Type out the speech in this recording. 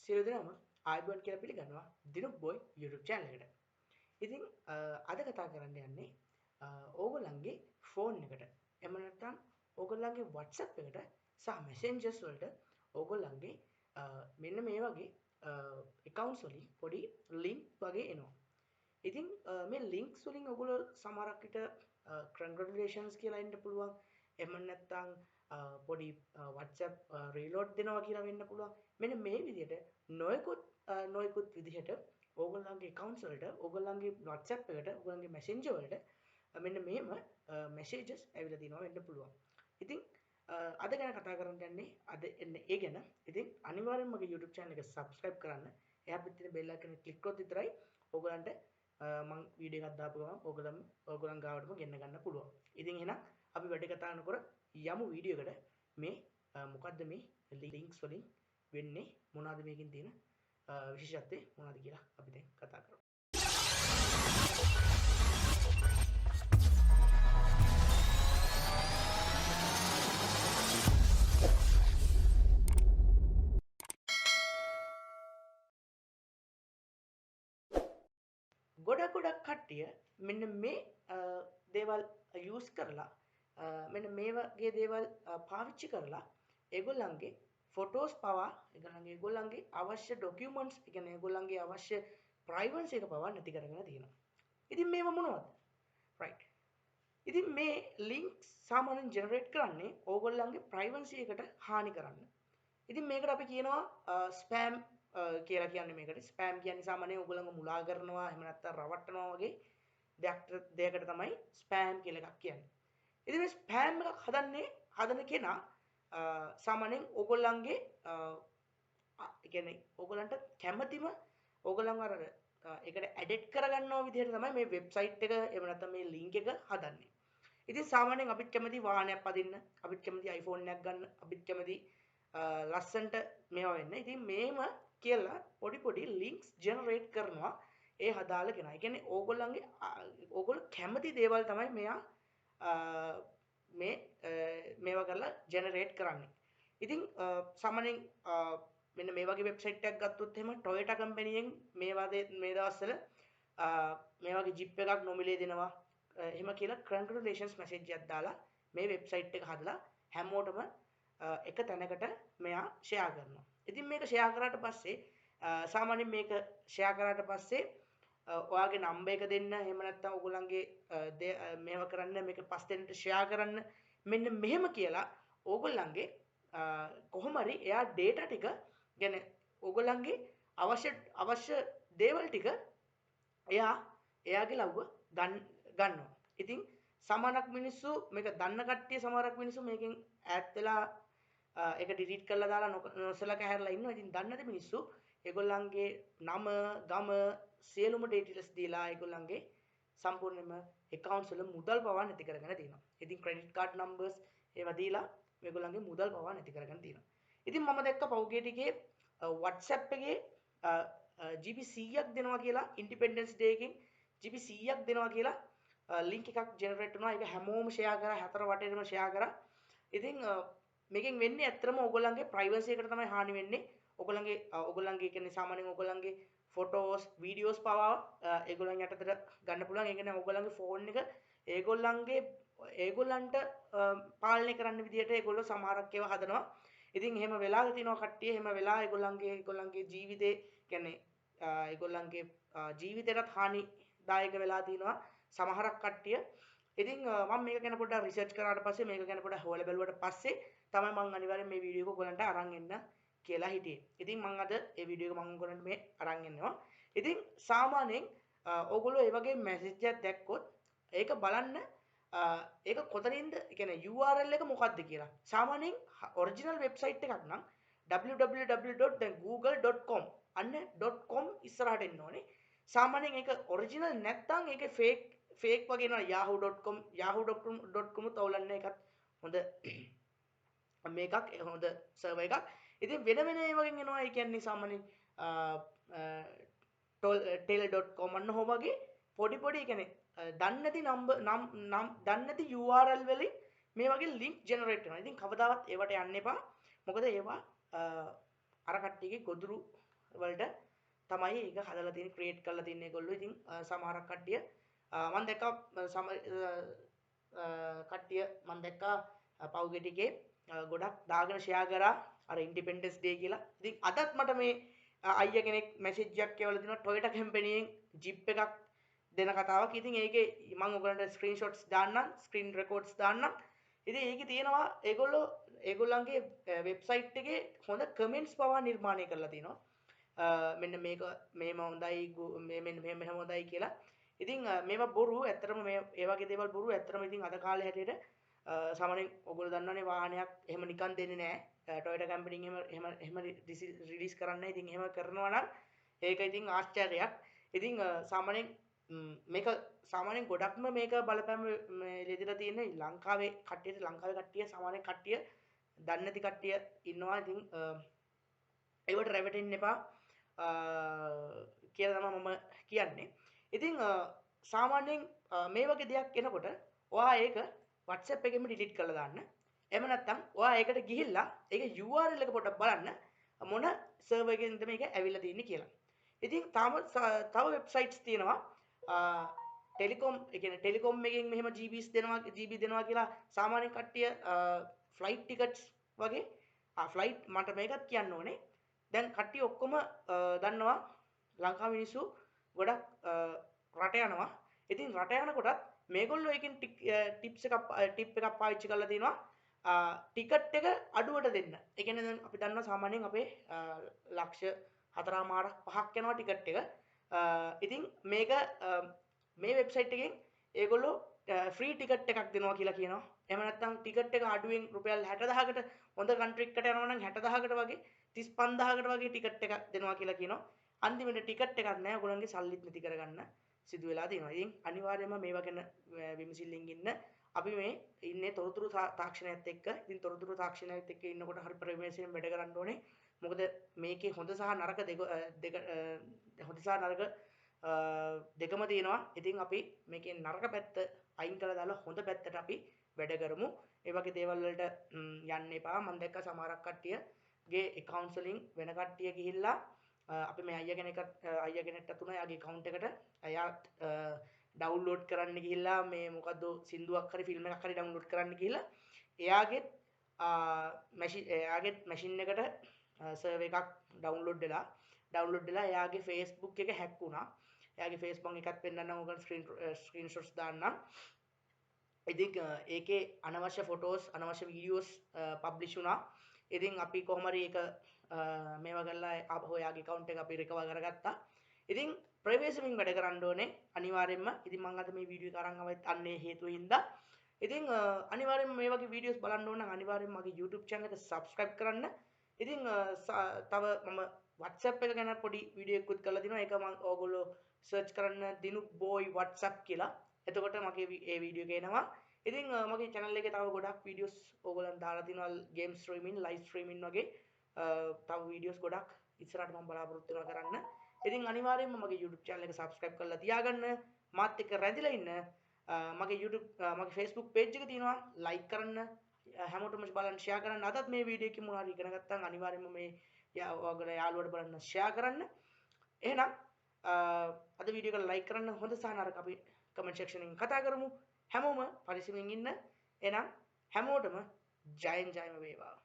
සියලු දෙනාම ආයුබෝවන් කියලා පිළිගන්නවා දිනුක් බොයි YouTube channel එකට. ඉතින් අද කතා කරන්න යන්නේ ඕගොල්ලන්ගේ ෆෝන් එකට එහෙම නැත්නම් ඕගොල්ලන්ගේ WhatsApp එකට සහ messengers වලට ඕගොල්ලන්ගේ මෙන්න මේ වගේ accounts වලින් පොඩි link වගේ එනවා. ඉතින් මේ links වලින් ඔයගොල්ලෝ සමහරක් විට congratulations කියලා එන්න පුළුවන්. එහෙම නැත්නම් පොඩි WhatsApp reload දෙනවා කියලා වෙන්න පුළුවන්. මෙන්න මේ විදිහට නොයෙකුත් විදිහට ඕගොල්ලන්ගේ accounts වලට ඕගොල්ලන්ගේ WhatsApp එකට ඕගොල්ලන්ගේ Messenger වලට මෙන්න මෙහෙම messages ඇවිල්ලා තියෙනවා වෙන්න පුළුවන්. ඉතින් අද ගැන කතා කරන්න යන්නේ අද එන්නේ ඒ ගැන. ඉතින් අනිවාර්යෙන්ම මගේ YouTube channel එක subscribe කරන්න. එහා පැත්තේ තියෙන bell icon එක click කරොත් විතරයි ඕගොල්ලන්ට මම වීඩියෝ එකක් දාපු ගමන් ඕගොල්ලන් ගාවටම ගෙන්න ගන්න පුළුවන්. ඉතින් එහෙනම් අපි වැඩ කතා කරනකොට යමු වීඩියෝ එකට. මේ මොකද්ද මේ links වලින් වෙන්නේ මොනවද මේකෙන් තියෙන විශේෂත්වය මොනවද කියලා අපි දැන් කතා කරමු. ගොඩක් කට්ටිය මෙන්න මේ දේවල් යූස් කරලා මෙන්න මේ වගේ දේවල් පාවිච්චි කරලා ඒගොල්ලන්ගේ ෆොටෝස් පවා ඒගොල්ලන්ගේ අවශ්‍ය ડોකියුමන්ට්ස් ඒ කියන්නේ ඒගොල්ලන්ගේ අවශ්‍ය ප්‍රයිවසි එක පවා නැති කරගෙන තියෙනවා. ඉතින් මේව මොනවද? රයිට්. ඉතින් මේ ලින්ක්ස් සාමාන්‍යයෙන් ජෙනරේට් කරන්නේ ඕගොල්ලන්ගේ ප්‍රයිවසි එකට හානි කරන්න. ඉතින් මේකට අපි කියනවා ස්පෑම් කියලා කියන්නේ මේකට. ස්පෑම් කියන්නේ සාමාන්‍යයෙන් ඕගොල්ලන්ව මුලා කරනවා එහෙම නැත්නම් රවට්ටනවා වගේ දෙයකට තමයි ස්පෑම් කියලා එකක් කියන්නේ. ඉතින් මේ ස්පෑම් එකක් හදන කෙනා සාමාන්‍යයෙන් ඕගොල්ලන්ගේ ඒ කියන්නේ ඕගොල්ලන්ට කැමතිම ඕගොල්ලන්ව අර ඒකට ඇඩෙට් කරගන්නව විදිහට තමයි මේ වෙබ්සයිට් එක එහෙම නැත්නම් මේ ලින්ක් එක හදන්නේ. ඉතින් සාමාන්‍යයෙන් අපිත් කැමති වාහනයක් පදින්න, අපිත් කැමති iPhone එකක් ගන්න, අපිත් කැමති ලස්සන්ට මේවා වෙන්න. ඉතින් මේම කියලා පොඩි ලින්ක්ස් ජෙනරේට් කරනවා ඒ හදාලා කෙනා. ඒ කියන්නේ ඕගොල්ලෝ කැමති දේවල් තමයි මෙයා මේවා කරලා ජෙනරේට් කරන්නේ. ඉතින් සාමාන්‍යයෙන් මෙන්න මේ වගේ වෙබ්සයිට් එකක් ගත්තොත් එහෙම Toyota කම්පැනියෙන් මේ දවස්වල මේ වගේ ජිප් එකක් නොමිලේ දෙනවා. එහෙම කියලා congratulations message එකක් දාලා මේ වෙබ්සයිට් එක හදලා හැමෝටම එක තැනකට මෙයා ෂෙයා කරනවා. ඉතින් මේක ෂෙයා කරාට පස්සේ සාමාන්‍යයෙන් මේක ෂෙයා කරාට පස්සේ ඔයාගේ නම්බර් එක දෙන්න එහෙම නැත්නම් ඔයගොල්ලන්ගේ මේව කරන්න මේක පස් දෙන්නට ෂෙයා කරන්න මෙන්න මෙහෙම කියලා ඕගොල්ලන්ගේ කොහොම හරි එයා data ටික يعني ඕගොල්ලන්ගේ අවශ්‍ය දේවල් ටික එයාගේ ලව්ව ගන්නවා. ඉතින් සමහරක් මිනිස්සු මේක දන්න කට්ටිය සමහරක් මිනිස්සු මේකෙන් ඈත් වෙලා ඒක ඩිලීට් කරලා දාලා නොසලකා හැරලා ඉන්නවා. ඉතින් දන්නේ නැති මිනිස්සු ඒගොල්ලන්ගේ නම, ගම, සියලුම ඩීටේල්ස් දීලා ඒගොල්ලන්ගේ සම්පූර්ණයෙන්ම accounts වල මුදල් පවා නැති කරගෙන තියෙනවා. ඉතින් credit card numbers ඒවා දීලා මේගොල්ලන්ගේ මුදල් පවා නැති කරගෙන තියෙනවා. ඉතින් මම දැක්ක පෞගේ ටිකේ WhatsApp එකේ GB 100ක් දෙනවා කියලා Independence Day එකෙන් GB 100ක් දෙනවා කියලා link එකක් generate වුණා. ඒක හැමෝම share කරා, හතර වටේටම share කරා. ඉතින් මේකෙන් වෙන්නේ ඇත්තටම ඕගොල්ලන්ගේ privacy එකට තමයි හානි වෙන්නේ. ඕගොල්ලන්ගේ කියන්නේ සාමාන්‍යයෙන් ඕගොල්ලන්ගේ photos, videos පවා ඒගොල්ලන් යටතට ගන්න පුළුවන්. ඒ කියන්නේ ඕගොල්ලන්ගේ phone එක ඒගොල්ලන්ට පාලනය කරන්න විදිහට ඒගොල්ලෝ සමහරක් ඒවා හදනවා. ඉතින් එහෙම වෙලා තිනවා කට්ටිය එහෙම වෙලා ඒගොල්ලන්ගේ ජීවිතේ කියන්නේ ඒගොල්ලන්ගේ ජීවිතේට හානිදායක වෙලා තිනවා සමහරක් කට්ටිය. ඉතින් මම මේක ගැන පොඩ්ඩක් රිසර්ච් කරාට පස්සේ මේක ගැන පොඩ්ඩක් හොයලා බැලුවට පස්සේ තමයි මම අනිවාර්යෙන් මේ වීඩියෝ එක ඔයගලන්ට අරන් එන්න කියලා හිටියේ. ඉතින් මම අද මේ වීඩියෝ එක මම ඔයගලන්ට මේ අරන් එනවා. ඉතින් සාමාන්‍යයෙන් ඔයගොල්ලෝ මේ වගේ මැසේජ් එකක් දැක්කොත් ඒක බලන්න ඒක කොතනින්ද කියන්නේ URL එක මොකක්ද කියලා. සාමාන්‍යයෙන් ඔරිජිනල් වෙබ්සයිට් එකක් නම් www.google.com අන්න .com ඉස්සරහට එන්න ඕනේ. සාමාන්‍යයෙන් ඒක ඔරිජිනල් නැත්නම් ඒකේ ෆේක් වගේ නෝ yahoo.com උත් අවුලන්නේ එකත් හොඳ මේකක් හොඳ සර්වර් එකක්. ඉතින් වෙන ඒ වගේ එනවා. ඒ කියන්නේ සාමාන්‍යයෙන් tel.com අන්න හො වගේ පොඩි කියන්නේ දන්නේ නැති දන්නේ නැති URL වලින් මේ වගේ link generate වෙනවා. ඉතින් කවදාවත් ඒවට යන්න එපා. මොකද ඒවා අර කට්ටියගේ ගොදුරු වලට තමයි ඒක හදලා තියෙන්නේ ක්‍රියේට් කරලා තින්නේ ඒගොල්ලෝ. ඉතින් සමහරක් කට්ටිය මම දැක්කා කට්ටිය මම දැක්කා පෞගේ ටිකේ ගොඩක් දාගෙන ෂෙයා කරා අර ඉන්ඩිපෙන්ඩන්ස් ඩේ කියලා. ඉතින් අදත් මට මේ අයියා කෙනෙක් මැසේජ් එකක් එවලා තිනවා ටොයෝටා කැම්පැනියෙන් ජිප් එකක් දෙන කතාවක්. ඉතින් ඒකේ මම ඔයගලන්ට ස්ක්‍රීන්ෂොට්ස් දාන්නම්, ස්ක්‍රීන් රෙකෝඩ්ස් දාන්නම්. ඉතින් ඒකේ තියෙනවා ඒගොල්ලන්ගේ වෙබ්සයිට් එකේ හොඳ කමෙන්ට්ස් පවා නිර්මාණය කරලා තිනවා. මෙන්න මේක මේම හොඳයි මෙන්න මෙහෙම හොඳයි කියලා. ඉතින් මේවා බොරු ඇත්තටම මේ ඒ වගේ දේවල් බොරු ඇත්තටම ඉතින් අද කාලේ හැටියට සාමාන්‍යයෙන් ඔයගොල්ලෝ දන්නවනේ වාහනයක් එහෙම නිකන් දෙන්නේ නැහැ. ටොයෝටා කම්පැනියෙන් එහෙම රිලීස් කරන්නේ නැහැ. ඉතින් එහෙම කරනවා නම් ඒක ඉතින් ආශ්චර්යයක්. ඉතින් සාමාන්‍යයෙන් මේක සාමාන්‍යයෙන් ගොඩක්ම මේක බලපෑම ලෙදලා තියෙන්නේ ලංකාවේ කට්ටිය සාමාන්‍ය කට්ටිය දන්නේ නැති කට්ටිය ඉන්නවා. ඉතින් ඒවට රැවටෙන්න එපා කියලා තමයි මම කියන්නේ. ඉතින් සාමාන්‍යයෙන් මේ වගේ දෙයක් එනකොට ඔයා ඒක WhatsApp එකෙම delete කරලා දාන්න. එහෙම නැත්නම් ඔයා ඒකට ගිහිල්ලා ඒක URL එක පොඩ්ඩක් බලන්න මොන සර්වර් එකකින්ද මේක ඇවිල්ලා තියෙන්නේ කියලා. ඉතින් තව වෙබ්සයිට්ස් තියෙනවා ටෙලිකොම් ඒ කියන්නේ ටෙලිකොම් එකෙන් මෙහෙම GB දෙනවා කියලා සාමාන්‍ය කට්ටිය ෆ්ලයිට් ටිකට්ස් වගේ ෆ්ලයිට් මට මේකත් කියන්න ඕනේ. දැන් කට්ටිය ඔක්කොම දන්නවා ලංකාවේ මිනිස්සු ගොඩක් රට යනවා. ඉතින් රට යනකොටත් මේගොල්ලෝ එකකින් ටිප් එකක් පාවිච්චි කරලා තිනවා ටිකට් එක අඩුවට දෙන්න. ඒ කියන්නේ දැන් අපි දන්නවා සාමාන්‍යයෙන් අපේ ලක්ෂ 4මාරක් 5ක් යනවා ටිකට් එක. ඉතින් මේක මේ වෙබ්සයිට් එකෙන් ඒගොල්ලෝ ෆ්‍රී ටිකට් එකක් දෙනවා කියලා කියනවා. එහෙම නැත්නම් ටිකට් එක අඩුවෙන් රුපියල් 60000කට හොඳ කන්ට්‍රි එකකට යනවා නම් 60000කට වගේ 35000කට වගේ ටිකට් එකක් දෙනවා කියලා කියනවා. අන්තිමට ටිකට් එකක් නැහැ. ඔයගොල්ලන්ගේ සල්ලිත් නැති කරගන්න සිදු වෙලා තියෙනවා. ඉතින් අනිවාර්යයෙන්ම මේවා ගැන විමසිල්ලෙන් ඉන්න. අපි මේ ඉන්නේ තොරතුරු තාක්ෂණයත් එක්ක. ඉතින් තොරතුරු තාක්ෂණයත් එක්ක ඉන්නකොට හරි ප්‍රවේශයෙන් වැඩ කරන්න ඕනේ. මොකද මේකේ හොඳ සහ නරක දෙකම තියෙනවා. ඉතින් අපි මේකේ නරක පැත්ත අයින් කරලා දාලා හොඳ පැත්තට අපි වැඩ කරමු. ඒ වගේ දේවල් වලට යන්න එපා. මම දැක්ක සමහරක් කට්ටියගේ accounts වලින් වෙන කට්ටිය ගිහිල්ලා අපි මේ අයියා කෙනෙක්ට තුන එයාගේ account එකට එයා ඩවුන්ලෝඩ් කරන්න ගිහිල්ලා මේ මොකද්ද සින්දුවක් හරි ෆිල්ම් එකක් හරි ඩවුන්ලෝඩ් කරන්න ගිහිල්ලා එයාගේ මැෂින් එකට සර්වර් එකක් ඩවුන්ලෝඩ් වෙලා එයාගේ Facebook එක හැක් වුණා. එයාගේ Facebook එකත් පෙන්නන්න ඕගොල්ලෝ ස්ක්‍රීන්ෂොට්ස් දාන්නම්. ඉතින් ඒකේ අනවශ්‍ය ෆොටෝස් අනවශ්‍ය වීඩියෝස් පබ්ලිෂ් වුණා. ඉතින් අපි කොහොම හරි ඒක මේවා කරලා ආපහු එයාගේ account එක අපි recover කරගත්තා. ඉතින් ප්‍රයිවසීවෙන් වැඩ කරන්න ඕනේ අනිවාර්යයෙන්ම. ඉතින් මම අද මේ වීඩියෝ එක අරන් ආවෙත් අන්නේ හේතුව හින්දා. ඉතින් අනිවාර්යයෙන්ම මේ වගේ වීඩියෝස් බලන්න ඕන නම් අනිවාර්යයෙන්ම මගේ YouTube channel එක subscribe කරන්න. ඉතින් තව මම WhatsApp එක ගැන පොඩි වීඩියෝ එකකුත් කරලා තිනවා. ඒක මම ඕගොල්ලෝ සර්ච් කරන්න Dinuk boy WhatsApp කියලා. එතකොට මගේ ඒ වීඩියෝ එක එනවා. ඉතින් මගේ channel එකේ තව ගොඩක් වීඩියෝස් ඕගොල්ලන් දාලා තිනවා game streaming, live streaming වගේ තව වීඩියෝස් ගොඩක් ඉස්සරහට මම බලාපොරොත්තු වෙනවා කරන්න. ඉතින් අනිවාර්යයෙන්ම මගේ YouTube channel එක subscribe කරලා තියාගන්න. මාත් එක්ක රැඳිලා ඉන්න. මගේ Facebook page එක තියෙනවා like කරන්න. හැමෝටම බලන්න share කරන්න. අදත් මේ වීඩියෝ එකේ මොනවා හරි ඉගෙන ගත්තා නම් අනිවාර්යයෙන්ම මේ ඔයගොල්ලෝ යාළුවට බලන්න share කරන්න. එහෙනම් අද වීඩියෝ එක like කරන්න. හොඳ සහ නරක අපි comment section එකෙන් කතා කරමු. හැමෝම පරිස්සමින් ඉන්න. එහෙනම් හැමෝටම ජයෙන් ජයම වේවා.